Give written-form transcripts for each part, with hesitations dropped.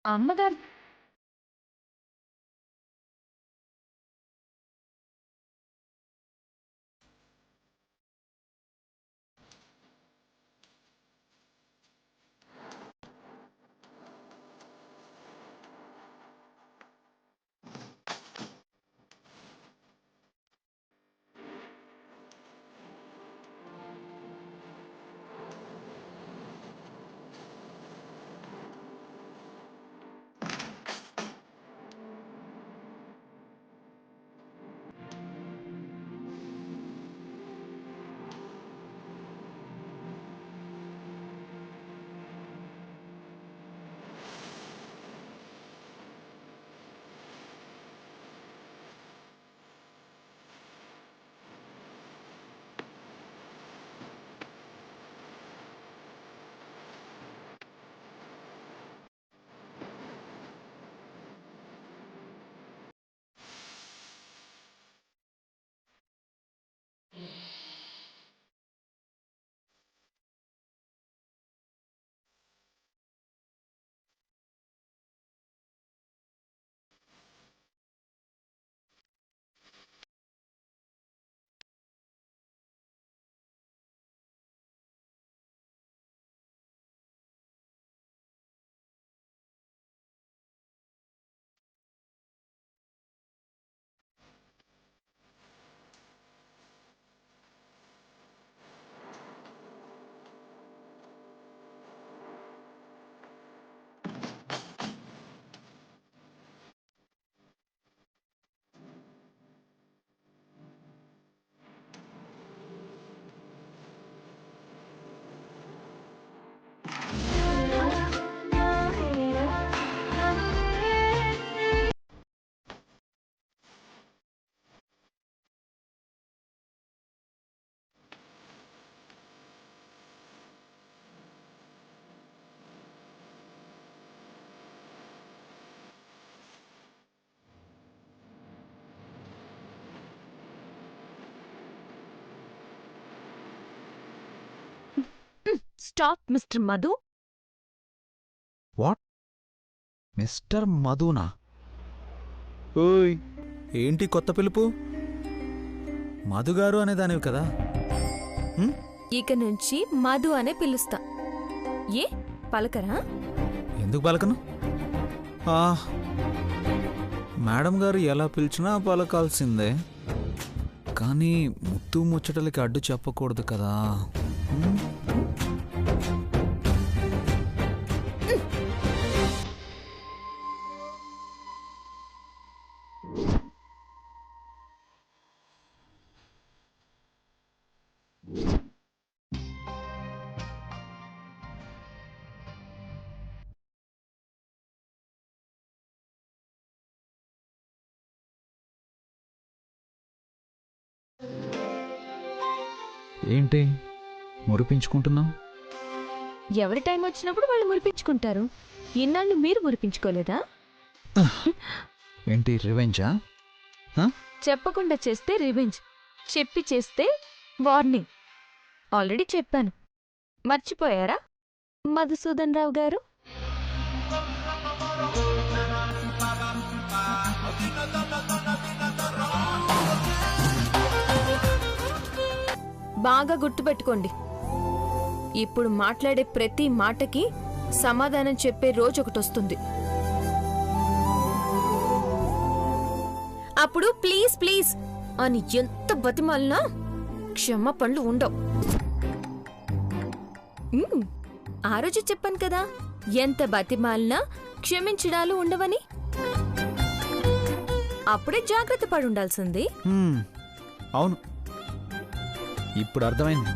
అమ్మగారు stop mister Madhu. What? Mister మధునా? ఓయ్, ఏంటి కొత్త పిలుపు? మధుగారు అనేదానివి కదా. ఇక నుంచి మధు అనే పిలుస్తా. ఏ పలకరా? ఎందుకు పలకను? మేడం గారు ఎలా పిలిచినా పలకాల్సిందే, కానీ ముత్తు ముచ్చటలకి అడ్డు చెప్పకూడదు కదా. ఏంటి మురిపించుకుంటున్నావు? ఎవరి టైం వచ్చినప్పుడు వాళ్ళు మురిపించుకుంటారు. ఇన్నాళ్ళు మీరు మురిపించుకోలేదా? ఏంటి రివెంజా? చెప్పకుండా చేస్తే రివెంజ్, చెప్పి చేస్తే వార్నింగ్. ఆల్రెడీ చెప్పాను, మర్చిపోయారా మధుసూదన్ రావు గారు? బాగా గుర్తుపెట్టుకోండి, ఇప్పుడు మాట్లాడే ప్రతి మాటకి సమాధానం చెప్పే రోజు ఒకటి వస్తుంది. అప్పుడు ప్లీజ్ ప్లీజ్ అని ఎంత బతిమాలినా క్షమాపణలు ఉండవు. ఆ రోజు చెప్పాను కదా, ఎంత బతిమాలినా క్షమించడాలు ఉండవని. అప్పుడే జాగ్రత్త పడి ఉండాల్సింది. అవును, ఇప్పుడు అర్థమైంది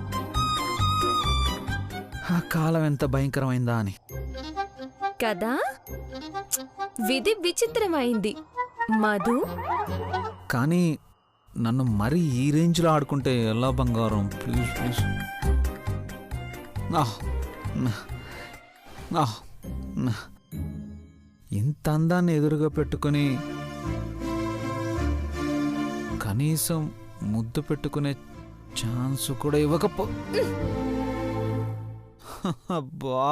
ఆ కాలం ఎంత భయంకరమైందా అని. కదా, విధి విచిత్రమైంది మధు. కానీ నన్ను మరీ ఈ రేంజ్లో ఆడుకుంటే ఎలా బంగారం? Please please. ఇంత అందాన్ని ఎదురుగా పెట్టుకుని కనీసం ముద్దు పెట్టుకునే ఛాన్స్ కూడా ఇవ్వకపో. అబ్బా,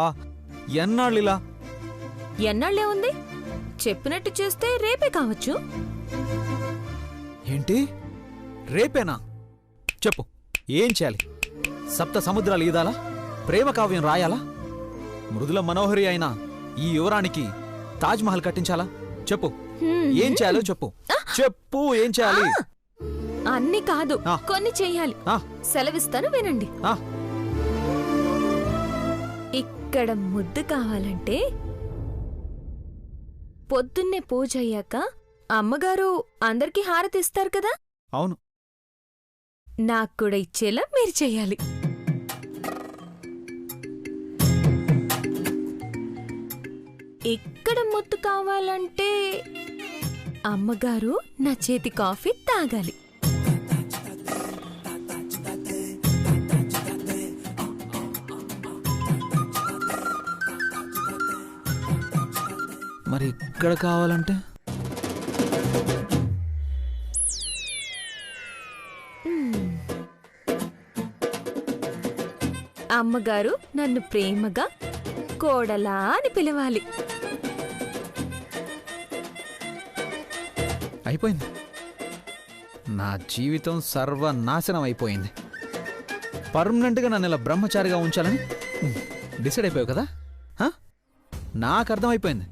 ఎన్నాళ్ళు ఇలా? ఎన్నాళ్లే ఉంది? చెప్పినట్టు చేస్తే రేపే కావచ్చు. ఏంటి రేపేనా? చెప్పు, ఏం చేయాలి? సప్త సముద్రాలు ఈదాలా? ప్రేమ కావ్యం రాయాలా? మృదుల మనోహరి అయిన ఈ యువరానికి తాజ్మహల్ కట్టించాలా? చెప్పు, ఏం చేయాలో చెప్పు. చెప్పు, ఏం చేయాలి? అన్ని కాదు, కొన్ని చెయ్యాలి. సెలవిస్తాను, వినండి. ఇక్కడ ముద్దు కావాలంటే పొద్దున్నే పూజ అయ్యాక అమ్మగారు అందరికీ హారతి ఇస్తారు కదా. అవును. నాకు కూడా ఇచ్చేలా మీరు చెయ్యాలి. ఇక్కడ ముద్దు కావాలంటే అమ్మగారు నా చేతి కాఫీ తాగాలి. మరి ఇక్కడ కావాలంటే అమ్మగారు నన్ను ప్రేమగా కోడలా అని పిలవాలి. అయిపోయింది. నా జీవితం సర్వనాశనం అయిపోయింది. పర్మనెంట్గా నన్ను ఇలా బ్రహ్మచారిగా ఉంచాలని డిసైడ్ అయిపోయావు కదా? నాకు అర్థమైపోయింది.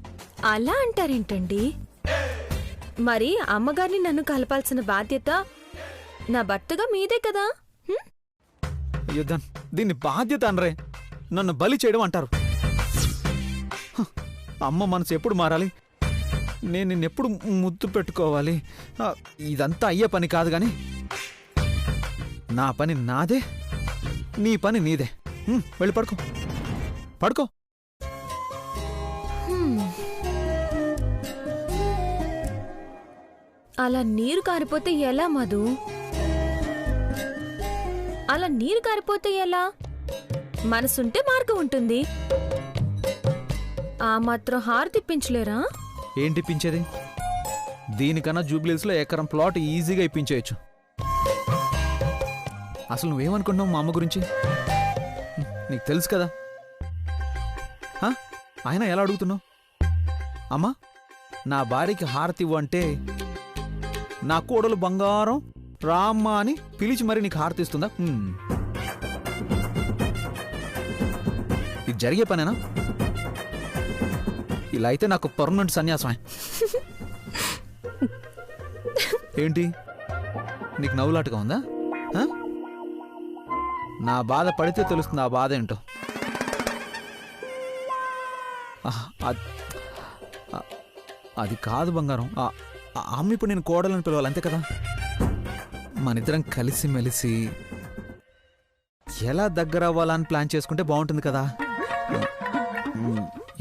అలా అంటారేంటండి? మరి అమ్మగారిని నన్ను కలపాల్సిన బాధ్యత నా భర్తగా మీదే కదా. యుద్ధం దీన్ని బాధ్యత అనరే, నన్ను బలి చేయడం అంటారు. అమ్మ మనసు ఎప్పుడు మారాలి? నేను నిన్నెప్పుడు ముద్దు పెట్టుకోవాలి? ఇదంతా అయ్యే పని కాదు గాని నా పని నాదే, నీ పని నీదే. వెళ్ళి పడుకో, పడుకో. అలా నీరు కారిపోతే ఎలా మధు? అలా నీరు కారిపోతే ఎలా? మనసుంటే మార్గం ఉంటుంది. ఆ మాత్రం హారతి ఇప్పించలేరా? ఏంటి ఇప్పించేది? దీనికన్నా జూబ్లీస్లో ఎకరం ప్లాట్ ఈజీగా ఇప్పించేయచ్చు. అసలు నువ్వేమనుకుంటున్నావు మా అమ్మ గురించి? నీకు తెలుసు కదా. ఆయన ఎలా అడుగుతున్నావు? అమ్మా, నా భార్యకి హారతి ఇవ్వు అంటే నా కోడలు బంగారం రామ్మ అని పిలిచి మరి నీకు హారతి ఇస్తుందా? ఇది జరిగే పనేనా? ఇలా అయితే నాకు పర్మనెంట్ సన్యాసమే. ఏంటి, నీకు నవ్వులాటగా ఉందా? నా బాధ పడితే తెలుస్తుంది ఆ బాధ ఏంటో. అది కాదు బంగారం. అమ్మ ఇప్పుడు నేను కోడలని పిలవాలి, అంతే కదా? మనిద్దరం కలిసి మెలిసి ఎలా దగ్గర అవ్వాలని ప్లాన్ చేసుకుంటే బాగుంటుంది కదా.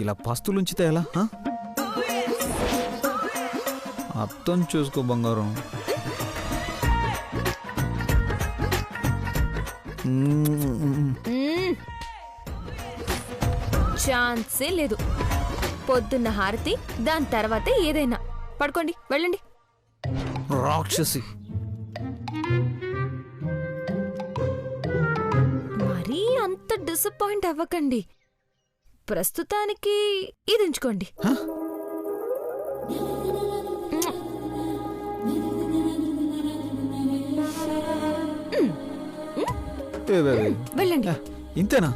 ఇలా పస్తులుంచితే ఎలా? అర్థం చూసుకో బంగారం. ఛాన్సే లేదు. పొద్దున్న హారతి, దాని తర్వాతే ఏదైనా. పడుకోండి, వెళ్ళండి. రాక్షసి. మరీ అంత డిసప్పాయింట్ అవ్వకండి. ప్రస్తుతానికి ఇది ఉంచుకోండి. వెళ్ళండి. ఇంతేనా?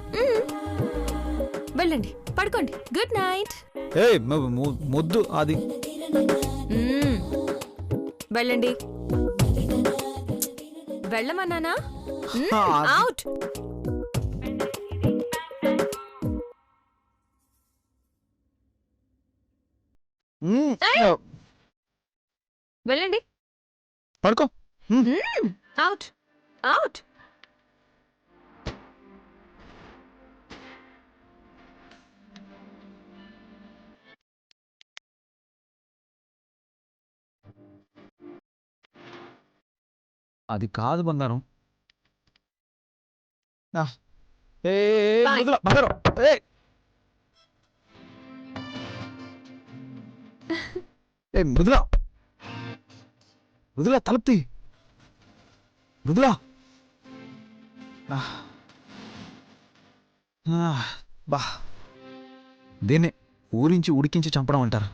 వెళ్ళండి, పడుకోండి. Good night. ముద్దు అది. వెళ్ళండి. వెళ్ళమన్నానా? అవుట్. వెళ్ళండి, పడుకో. Out out. అది కాదు బంగారం. మృదులా, మృదులా తలుపుతి. మృదులా, బా దీన్ని ఊరించి ఉడికించి చంపడం అంటారు.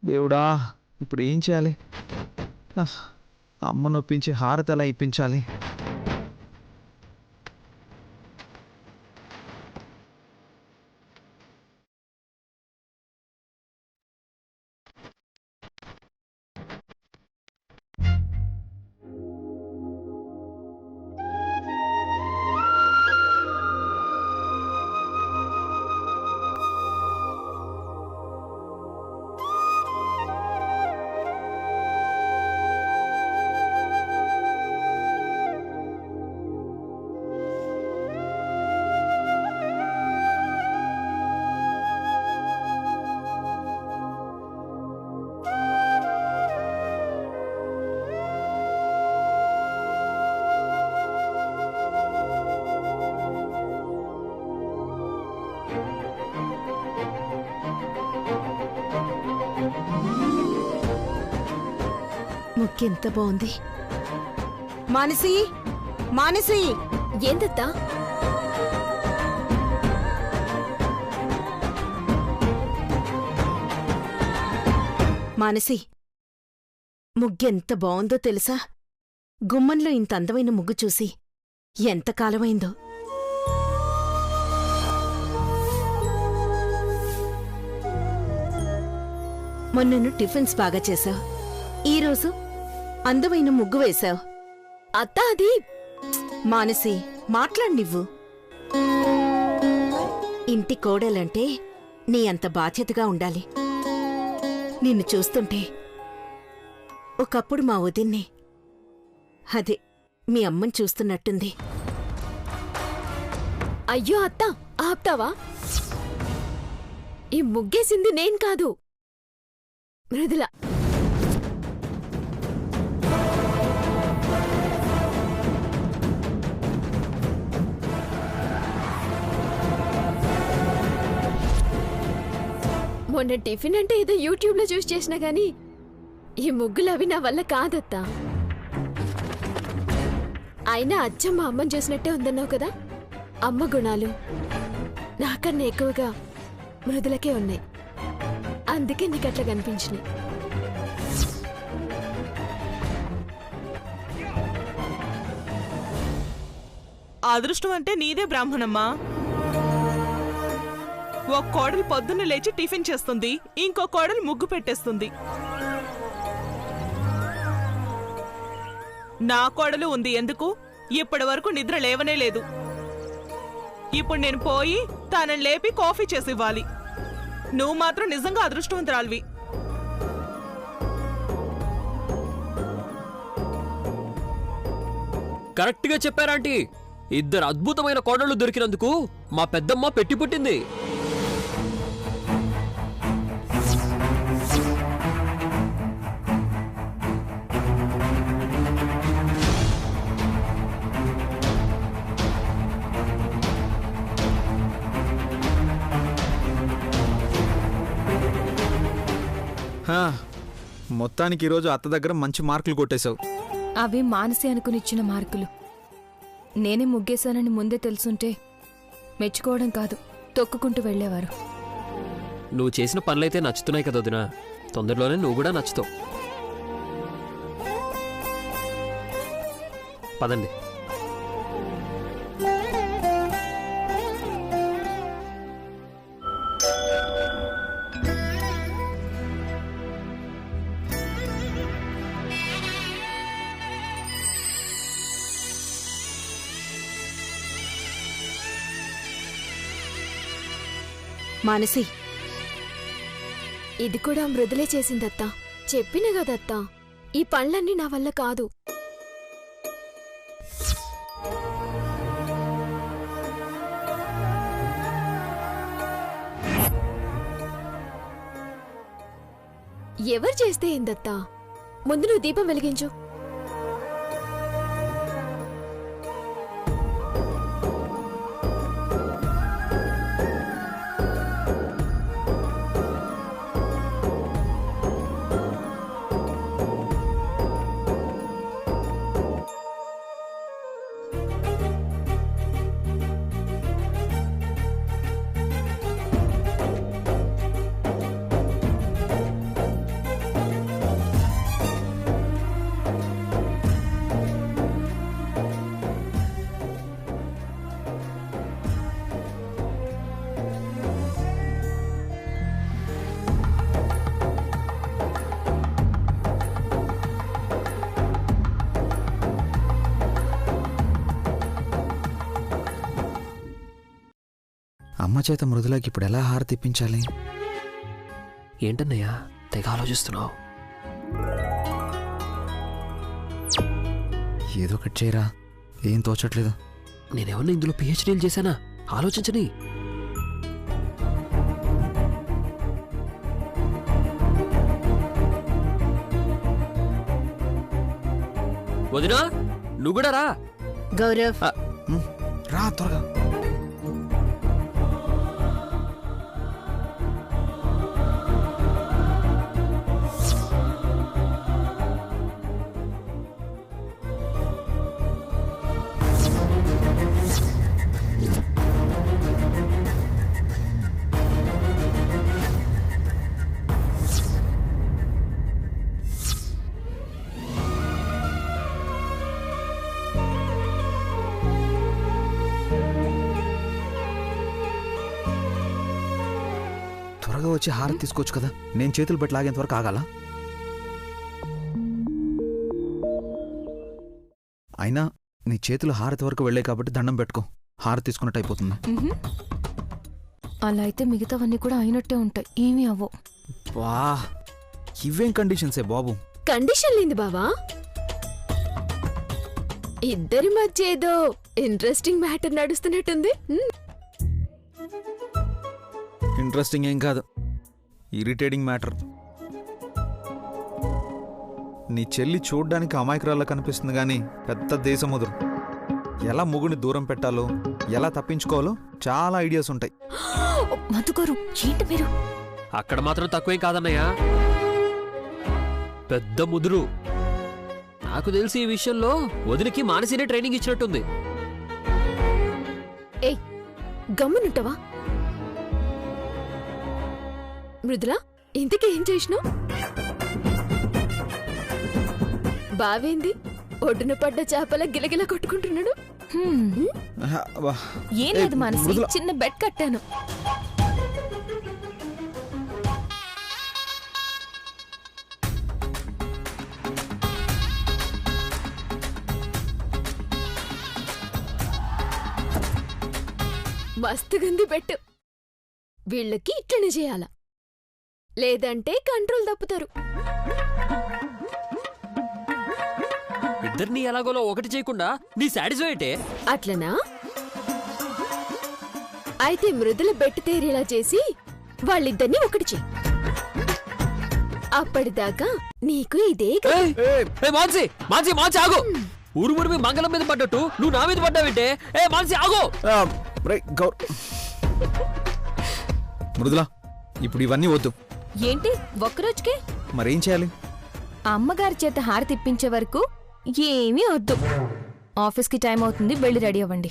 దేవుడా, ఇప్పుడు ఏం చేయాలి? అమ్మ నొప్పించి హారతి ఎలా ఇప్పించాలి? ముక్కెంత బాగుంది. మానసి, మానసి, ఏందత్తా? మానసి, ముగ్గెంత బాగుందో తెలుసా? గుమ్మంలో ఇంత అందమైన ముగ్గు చూసి ఎంత కాలమైందో. మొన్నను టిఫిన్స్ బాగా చేశావు, ఈరోజు అందమైన ముగ్గు వేశావు. అత్తా, అది మానసి, మాట్లాడు నువ్వు. ఇంటి కోడలంటే నీ అంత బాధ్యతగా ఉండాలి. నిన్ను చూస్తుంటే ఒకప్పుడు మా వదిన్ని, అదే మీ అమ్మని చూస్తున్నట్టుంది. అయ్యో అత్తా, ఆప్తావా? ఈ ముగ్గేసింది నేను కాదు, మృదుల. మొన్న టిఫిన్ అంటే ఏదో యూట్యూబ్లో చూసి చేసినా గానీ ఈ ముగ్గులు అవి నా వల్ల కాదత్తా. అయినా అచ్చం మా అమ్మని చూసినట్టే ఉందన్నావు కదా. అమ్మ గుణాలు నాకన్నా ఎక్కువగా మృదులకే ఉన్నాయి, అందుకే నీకు అట్లా కనిపించినాయి. అదృష్టం అంటే నీదే బ్రాహ్మణమ్మా. ఓ కోడలు పొద్దున్న లేచి టిఫిన్ చేస్తుంది, ఇంకో కోడలు ముగ్గు పెట్టేస్తుంది. నా కోడలు ఉంది ఎందుకు? ఇప్పటి వరకు నిద్ర లేవనే లేదు. ఇప్పుడు నేను పోయి తనని లేపి కాఫీ చేసివ్వాలి. నువ్వు మాత్రం నిజంగా అదృష్టవంతురాలివి. కరెక్ట్గా చెప్పారాంటీ. ఇద్దరు అద్భుతమైన కోడళ్లు దొరికినందుకు మా పెద్దమ్మ పెట్టి పుట్టింది. మొత్తానికి ఈరోజు అత్త దగ్గర మంచి మార్కులు కొట్టేశావు. అవి మానసి అనుకునిచ్చిన మార్కులు. నేనే ముగ్గేశానని ముందే తెలుసుంటే మెచ్చుకోవడం కాదు, తొక్కుకుంటూ వెళ్లేవారు. నువ్వు చేసిన పనులైతే నచ్చుతున్నాయి కదా వదినా, తొందరలోనే నువ్వు కూడా నచ్చుతావు. పదండి. మానసి, ఇది కూడా మృదులే చేసిందత్తా. చెప్పిన కదత్తా, ఈ పనులన్నీ నా వల్ల కాదు. ఎవరు చేస్తే ఏందత్తా? ముందు నువ్వు దీపం వెలిగించు. చేత మృదులకి ఇప్పుడు ఎలా హారతి ఇప్పించాలి? ఏంటన్నయ్యా తెగ ఆలోచిస్తున్నావు? ఏదో ఒకటి చేయరా, ఏం తోచట్లేదు. నేనేమన్నా ఇందులో పిహెచ్డీలు చేశానా? ఆలోచించని. వదినా నువ్వు కూడా రా. గౌరవ్, రా త్వరగా. త్వరగా వచ్చి హారతి తీసుకోవచ్చు కదా, నేను చేతులు పెట్టి లాగేంత వరకు ఆగాల? అయినా నీ చేతులు హారతి వరకు వెళ్ళే కాబట్టి దండం పెట్టుకో, హారతి తీసుకున్నట్టు అయిపోతుంది. అలా అయితే మిగతావన్నీ కూడా అయినట్టే ఉంటాయి, ఏమీ అవ్వవు. వా, ఇవేం కండిషన్సే బాబు? కండిషన్ లేంది బావా. ఇద్దరి మధ్య ఏదో ఇంట్రెస్టింగ్ మ్యాటర్ నడుస్తున్నట్టుంది. ఇంట్రెస్టింగ్ ఏం కాదు, ఇరిటేటింగ్ మ్యాటర్. నీ చెల్లి చూడ్డానికి అమాయకురాల్లా కనిపిస్తుంది కానీ పెద్ద దేశముదురు. ఎలా మొగుడిని దూరం పెట్టాలో, ఎలా తప్పించుకోవాలో చాలా ఐడియాస్ ఉంటాయి. మధుగారు ఏంటి మీరు? అక్కడ మాత్రం తక్కువేం కాదన్నయ్యా, పెద్ద ముదురు. నాకు తెలిసి ఈ విషయంలో వదినకి మానసినే ట్రైనింగ్ ఇచ్చినట్టుంది. ఏయ్ గమ్మునుంటావా? మృదులా, ఇంతకీ ఏం చేసినావు? బావేంది ఒడ్డున పడ్డ చేపల గిలగిల కొట్టుకుంటున్నాడు? ఏం లేదు మానసి, చిన్న బెడ్ కట్టాను. మస్తుగుంది పెట్టు. వీళ్ళకి ఇట్లనే చేయాలా, లేదంటే కంట్రోల్ తప్పుతారు. ఇద్దరిని ఎలాగోలో ఒకటి చేయకుండా నీ సాటిస్ఫై అంటే అట్లనా? అయితే మృదుల బెట్టు తేరేలా చేసి వాళ్ళిద్దరినీ ఒకటి చెయ్యి. అప్పటిదాకా నీకు ఇదే కదా. మాన్సి మాన్సి మాన్సి ఆగు. ఊరు మీ మంగళం మీద పడ్డట్టు నువ్వు నా మీద పడ్డావంటే మాన్సి ఆగు. మృదులా, ఇప్పుడు ఇవన్నీ వద్దు. ఏంటి ఒక్కరోజుకే? మరేం చేయాలి? అమ్మగారి చేత హారతి ఇప్పించే వరకు ఏమీ వద్దు. ఆఫీస్కి టైం అవుతుంది, వెళ్ళి రెడీ అవ్వండి.